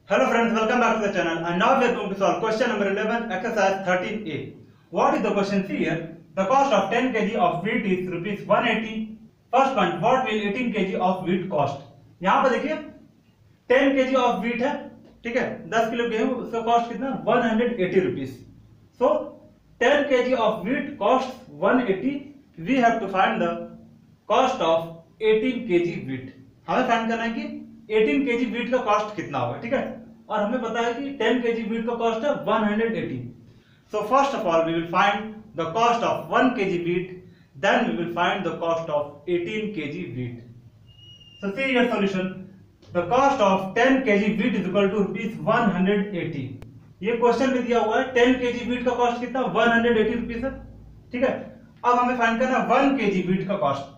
Hello friends, welcome back to the channel and now we are going to solve question number 11 exercise 13a. What is the question? See here, the cost of 10 kg of wheat is rupees 180. First point, what will 18 kg of wheat cost? यहाँ पर देखिए 10 kg of wheat है, ठीक है, 10 kilo गेहूं, उसका cost कितना 180 rupees. So 10 kg of wheat costs 180. We have to find the cost of 18 kg wheat. हमें फाइंड करना है कि 18 kg wheat का कॉस्ट कितना होगा, ठीक है, और हमें पता है कि 10 kg wheat का कॉस्ट है 180. So first of all we will find the cost of 1 kg wheat, then we will find the cost of 18 kg wheat. So see your solution. The cost of 10 kg wheat is equal to rupees 180. ये question में दिया हुआ है 10 kg wheat का cost कितना 180 rupees है, ठीक है. अब हमें फाइंड करना 1 kg wheat का cost.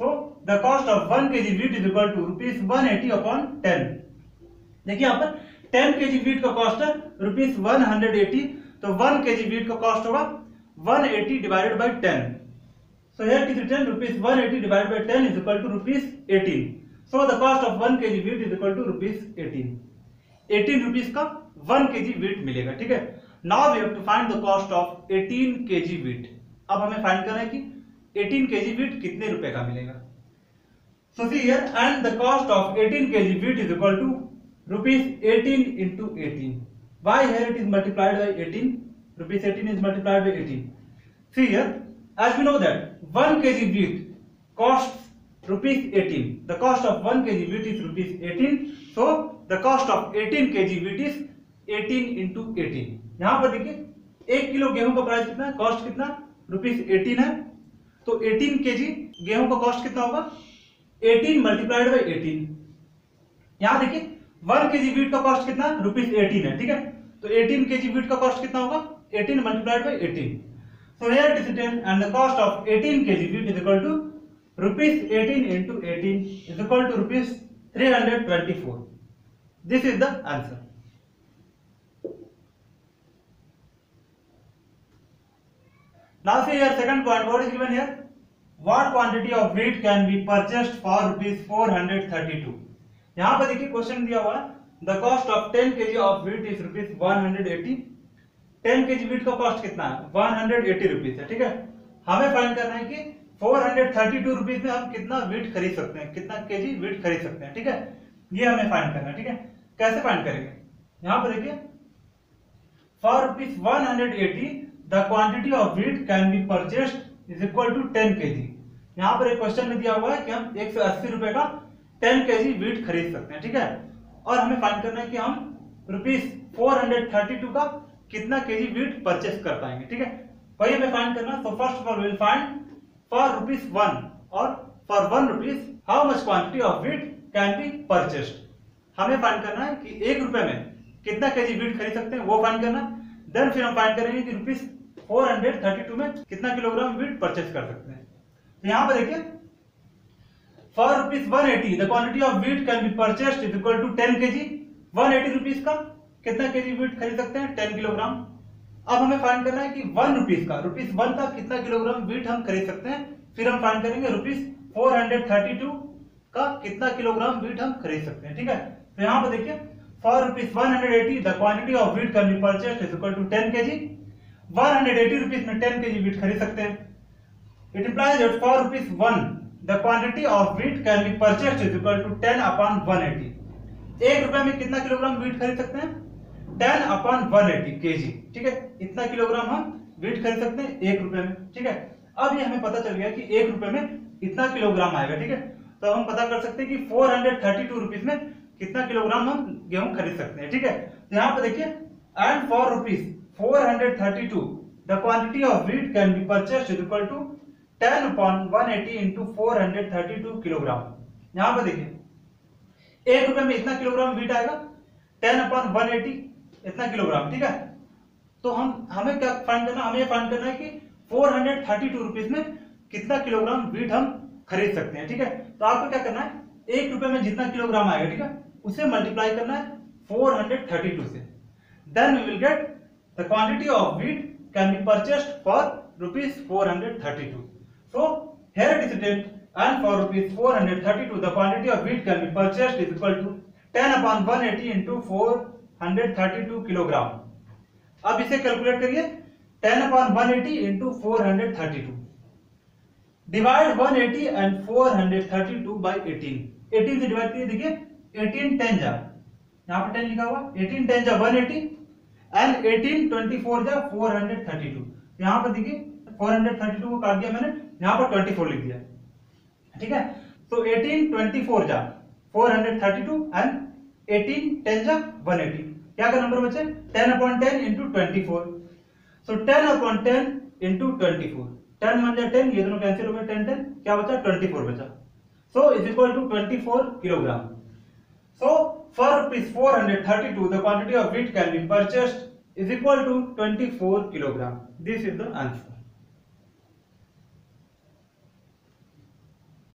So the cost of 1 kg wheat is equal to rupees 180 upon 10. देखिए यहाँ पर 10 kg wheat का कॉस्ट है रुपीज 180, तो 1 kg wheat का कॉस्ट होगा 180 divided by 10. So here it is written rupees 180 divided by 10 is equal to rupees 18. So the cost of 1 kg wheat is equal to rupees 18. 18 rupees का 1 kg wheat मिलेगा, ठीक है. Now we have to find the cost of 18 kg wheat. अब हमें find करना है कि 18 kg wheat कितने रुपए का मिलेगा. So see here, and the cost of 18 kg wheat is equal to rupees 18 into 18. Why here it is multiplied by 18? Rupees 18 is multiplied by 18. See here, as we know that 1 kg wheat costs rupees 18. The cost of 1 kg wheat is rupees 18. So the cost of 18 kg wheat is 18 into 18. यहाँ पर देखिए 1 kilo गेहूं का price कितना है, cost कितना rupees 18 है, तो 18 kg गेहूं का कॉस्ट कितना होगा 18 मल्टीप्लाइड बाई 18. यहाँ देखिए 1 kg wheat का कॉस्ट कितना रुपीस 18 है, ठीक है, तो 18 kg wheat का कॉस्ट कितना होगा 18 multiplied by 18. So here it is written, and the cost of 18 kg wheat is equal to rupees 18 into 18 is equal to rupees 324. This is the answer. Now see here second point. What is given here? What quantity of wheat can be purchased for rupees 432? यहाँ पर देखिए question दिया हुआ है the cost of 10 kg of wheat is rupees 180. 10 kg wheat का cost कितना है 180 rupees है, ठीक है. हमें फाइंड करना है कि 432 रुपीज में हम कितना wheat खरीद सकते हैं, कितना kg wheat खरीद सकते हैं, ठीक है. ये हमें फाइंड करना है, ठीक है. कैसे फाइंड करेंगे, यहाँ पर देखिए for rupees 180 the quantity of wheat can be purchased is equal to 10 kg. यहाँ पर एक क्वेश्चन में दिया हुआ है कि हम 180 रुपए का 10 kg wheat खरीद सकते हैं, ठीक है, और हमें फाइंड करना है कि हम रुपीस 432 का कितना kg wheat परचेस कर पाएंगे, ठीक है. वही हमें फाइंड करना. So first of all will find for rupees 1 और for 1 rupees how much quantity of wheat can be purchased. हमें फाइंड करना है कि 1 रुपए में कितना kg wheat खरीद सकते हैं, वो फाइंड करना. देन फिर हम फाइंड करेंगे कि रुपीस 432 में कितना किलोग्राम wheat परचेस कर सकते हैं. तो यहाँ पर देखिए for rupees 180 the quantity of wheat can be purchased is equal to 10 kg. 180 rupees का कितना kg wheat खरीद सकते हैं 10 किलोग्राम. अब हमें फाइंड करना है कि 1 रुपीस का रुपीस 1 का कितना किलोग्राम wheat हम खरीद सकते हैं. फिर हम फाइंड करेंगे रुपीस 432 का कितना किलोग्राम wheat हम खरीद सकते हैं, ठीक है. तो यहाँ पर देखिए for rupees 180 the quantity of wheat can be purchased is equal to 10 kg. 180 rupees में 10 kg wheat खरीद सकते हैं. It implies that for rupees 1 the quantity of wheat can be purchased is equal to 10 upon 180. 1 रुपए में कितना kilogram wheat खरीद सकते हैं 10 upon 180 kg, ठीक है. इतना किलोग्राम हम wheat खरीद सकते हैं 1 रुपए में, ठीक है. अब ये हमें पता चल गया कि 1 रुपए में इतना किलोग्राम आएगा, ठीक है. तो हम पता कर सकते हैं कि 432 रुपीस में कितना किलोग्राम हम गेहूं खरीद सकते हैं, ठीक है. तो यहाँ पे देखिए and for rupees 432 the quantity of wheat can be purchased is equal to 10 upon 180 into 432 kilogram. यहाँ पर देखिए 1 रुपए में इतना किलोग्राम wheat आएगा 10 upon 180 इतना किलोग्राम, ठीक है. तो हमें क्या फाइंड करना, हमें फाइंड करना है कि 432 रुपीस में कितना किलोग्राम wheat हम खरीद सकते हैं, ठीक है. तो आपको क्या करना है 1 रुपए में जितना किलोग्राम आएगा, ठीक है, उसे मल्टीप्लाई करना है 432 से. Then we will get the quantity of wheat can be purchased for rupees 432. So here it is written, and for rupees 432 the quantity of wheat can be purchased is equal to 10/180 into 432 kilogram. अब इसे calculate करिए, 10/180 into 432, divide 180 and 432 by 18। 18 से divide करिए, देखिए 18 10 जा, यहाँ पर 10 लिखा हुआ, 18 10 जा 180 एंड 18 24 जा 432। यहाँ पर देखिए 432 को काट दिया मैंने, यहाँ पर 24 लिख दिया, ठीक है। तो 18 24 जा 432 एंड 18 10 जा 180, क्या का नंबर बचे 10/10 into 24। सो 10/10 into 24, 10 1 जा 10, ये दोनों कैंसिल हो गए, 10 10 क्या बचा 24 बचा। So is equal to 24 kilogram. So for rupees 432 the quantity of wheat can be purchased is equal to 24 kilogram. This is the answer.